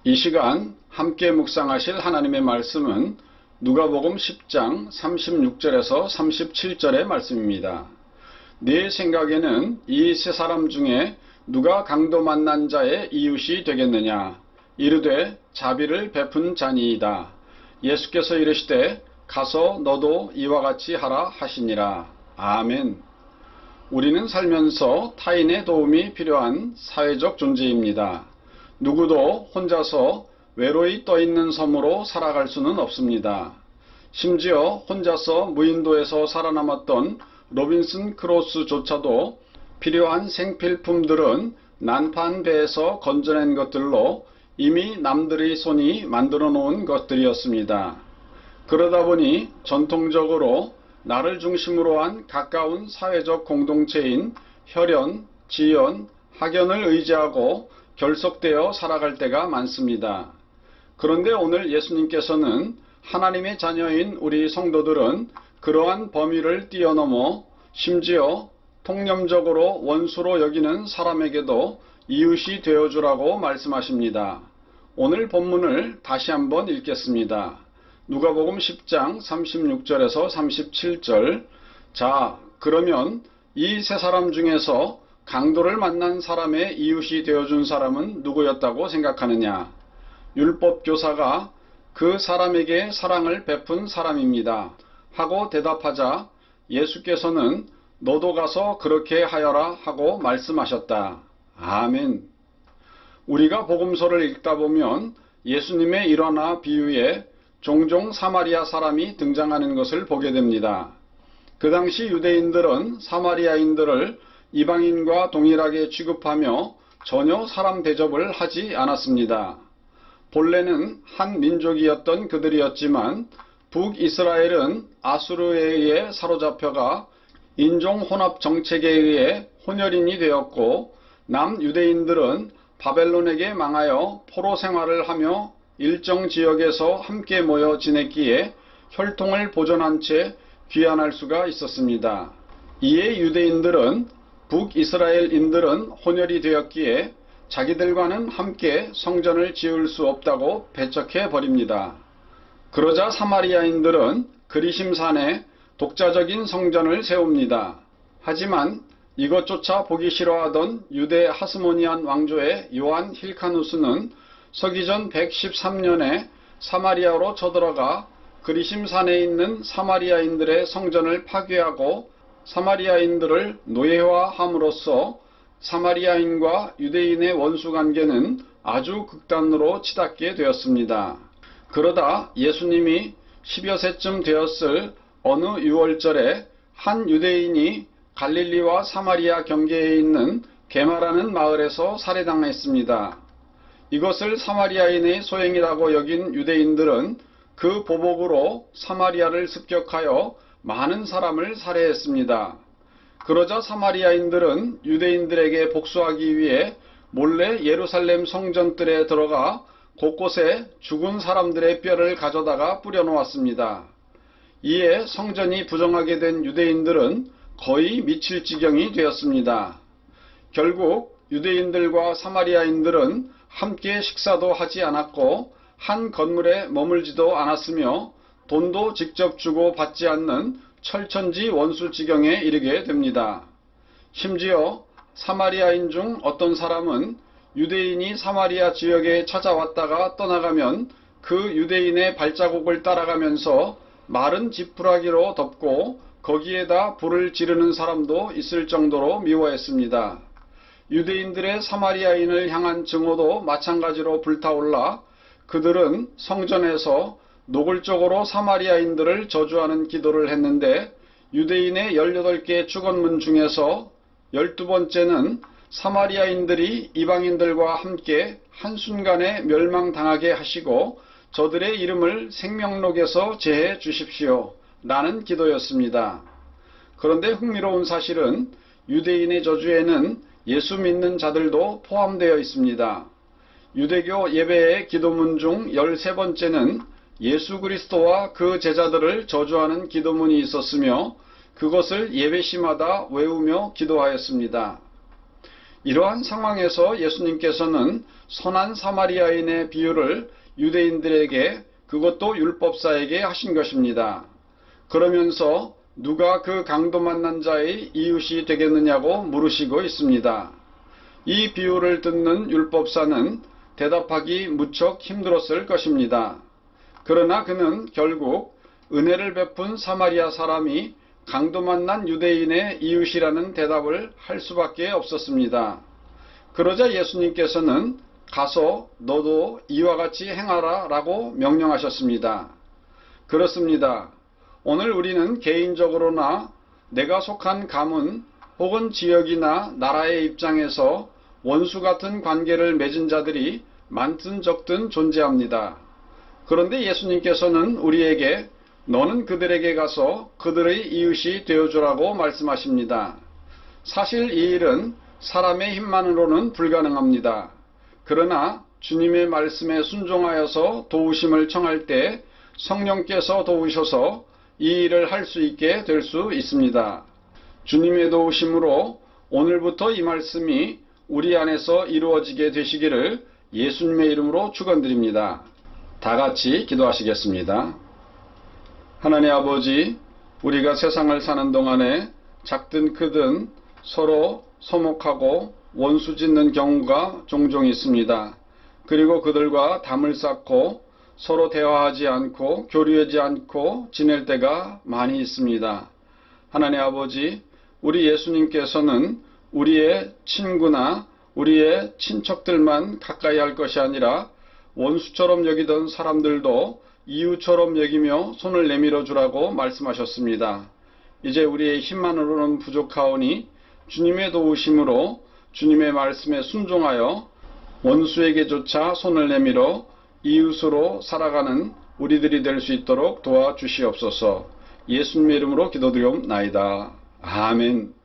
이 시간 함께 묵상하실 하나님의 말씀은 누가복음 10장 36절에서 37절의 말씀입니다. 네 생각에는 이 세 사람 중에 누가 강도 만난 자의 이웃이 되겠느냐? 이르되 자비를 베푼 자니이다. 예수께서 이르시되 가서 너도 이와 같이 하라 하시니라. 아멘. 우리는 살면서 타인의 도움이 필요한 사회적 존재입니다. 누구도 혼자서 외로이 떠있는 섬으로 살아갈 수는 없습니다. 심지어 혼자서 무인도에서 살아남았던 로빈슨 크루소조차도 필요한 생필품들은 난판 배에서 건져낸 것들로 이미 남들의 손이 만들어 놓은 것들이었습니다. 그러다 보니 전통적으로 나를 중심으로 한 가까운 사회적 공동체인 혈연, 지연, 학연을 의지하고 결속되어 살아갈 때가 많습니다. 그런데 오늘 예수님께서는 하나님의 자녀인 우리 성도들은 그러한 범위를 뛰어넘어 심지어 통념적으로 원수로 여기는 사람에게도 이웃이 되어주라고 말씀하십니다. 오늘 본문을 다시 한번 읽겠습니다. 누가복음 10장 36절에서 37절. 자, 그러면 이 세 사람 중에서 강도를 만난 사람의 이웃이 되어준 사람은 누구였다고 생각하느냐? 율법교사가 그 사람에게 사랑을 베푼 사람입니다. 하고 대답하자 예수께서는 너도 가서 그렇게 하여라 하고 말씀하셨다. 아멘. 우리가 복음서를 읽다 보면 예수님의 일화나 비유에 종종 사마리아 사람이 등장하는 것을 보게 됩니다. 그 당시 유대인들은 사마리아인들을 이방인과 동일하게 취급하며 전혀 사람 대접을 하지 않았습니다. 본래는 한 민족이었던 그들이었지만 북이스라엘은 아수르에 의해 사로잡혀가 인종 혼합 정책에 의해 혼혈인이 되었고 남유대인들은 바벨론에게 망하여 포로 생활을 하며 일정 지역에서 함께 모여 지냈기에 혈통을 보존한 채 귀환할 수가 있었습니다. 이에 유대인들은 북이스라엘인들은 혼혈이 되었기에 자기들과는 함께 성전을 지을 수 없다고 배척해 버립니다. 그러자 사마리아인들은 그리심산에 독자적인 성전을 세웁니다. 하지만 이것조차 보기 싫어하던 유대 하스모니안 왕조의 요한 힐카누스는 서기전 113년에 사마리아로 쳐들어가 그리심산에 있는 사마리아인들의 성전을 파괴하고 사마리아인들을 노예화함으로써 사마리아인과 유대인의 원수관계는 아주 극단으로 치닫게 되었습니다. 그러다 예수님이 10여 세쯤 되었을 어느 유월절에 한 유대인이 갈릴리와 사마리아 경계에 있는 게마라는 마을에서 살해당했습니다. 이것을 사마리아인의 소행이라고 여긴 유대인들은 그 보복으로 사마리아를 습격하여 많은 사람을 살해했습니다. 그러자 사마리아인들은 유대인들에게 복수하기 위해 몰래 예루살렘 성전들에 들어가 곳곳에 죽은 사람들의 뼈를 가져다가 뿌려놓았습니다. 이에 성전이 부정하게 된 유대인들은 거의 미칠 지경이 되었습니다. 결국 유대인들과 사마리아인들은 함께 식사도 하지 않았고 한 건물에 머물지도 않았으며 돈도 직접 주고 받지 않는 철천지 원수 지경에 이르게 됩니다. 심지어 사마리아인 중 어떤 사람은 유대인이 사마리아 지역에 찾아왔다가 떠나가면 그 유대인의 발자국을 따라가면서 마른 지푸라기로 덮고 거기에다 불을 지르는 사람도 있을 정도로 미워했습니다. 유대인들의 사마리아인을 향한 증오도 마찬가지로 불타올라 그들은 성전에서 노골적으로 사마리아인들을 저주하는 기도를 했는데 유대인의 18개 축원문 중에서 12번째는 사마리아인들이 이방인들과 함께 한순간에 멸망당하게 하시고 저들의 이름을 생명록에서 제해 주십시오. 라는 기도였습니다. 그런데 흥미로운 사실은 유대인의 저주에는 예수 믿는 자들도 포함되어 있습니다. 유대교 예배의 기도문 중 13번째는 예수 그리스도와 그 제자들을 저주하는 기도문이 있었으며 그것을 예배 시마다 외우며 기도하였습니다. 이러한 상황에서 예수님께서는 선한 사마리아인의 비유를 유대인들에게, 그것도 율법사에게 하신 것입니다. 그러면서 누가 그 강도 만난 자의 이웃이 되겠느냐고 물으시고 있습니다. 이 비유를 듣는 율법사는 대답하기 무척 힘들었을 것입니다. 그러나 그는 결국 은혜를 베푼 사마리아 사람이 강도 만난 유대인의 이웃이라는 대답을 할 수밖에 없었습니다. 그러자 예수님께서는 가서 너도 이와 같이 행하라 라고 명령하셨습니다. 그렇습니다. 오늘 우리는 개인적으로나 내가 속한 가문 혹은 지역이나 나라의 입장에서 원수 같은 관계를 맺은 자들이 많든 적든 존재합니다. 그런데 예수님께서는 우리에게 너는 그들에게 가서 그들의 이웃이 되어주라고 말씀하십니다. 사실 이 일은 사람의 힘만으로는 불가능합니다. 그러나 주님의 말씀에 순종하여서 도우심을 청할 때 성령께서 도우셔서 이 일을 할 수 있게 될 수 있습니다. 주님의 도우심으로 오늘부터 이 말씀이 우리 안에서 이루어지게 되시기를 예수님의 이름으로 축원드립니다. 다 같이 기도하시겠습니다. 하나님 아버지, 우리가 세상을 사는 동안에 작든 크든 서로 서목하고 원수 짓는 경우가 종종 있습니다. 그리고 그들과 담을 쌓고 서로 대화하지 않고 교류하지 않고 지낼 때가 많이 있습니다. 하나님 아버지, 우리 예수님께서는 우리의 친구나 우리의 친척들만 가까이 할 것이 아니라 원수처럼 여기던 사람들도 이웃처럼 여기며 손을 내밀어 주라고 말씀하셨습니다. 이제 우리의 힘만으로는 부족하오니 주님의 도우심으로 주님의 말씀에 순종하여 원수에게조차 손을 내밀어 이웃으로 살아가는 우리들이 될 수 있도록 도와주시옵소서. 예수님의 이름으로 기도드리옵나이다. 아멘.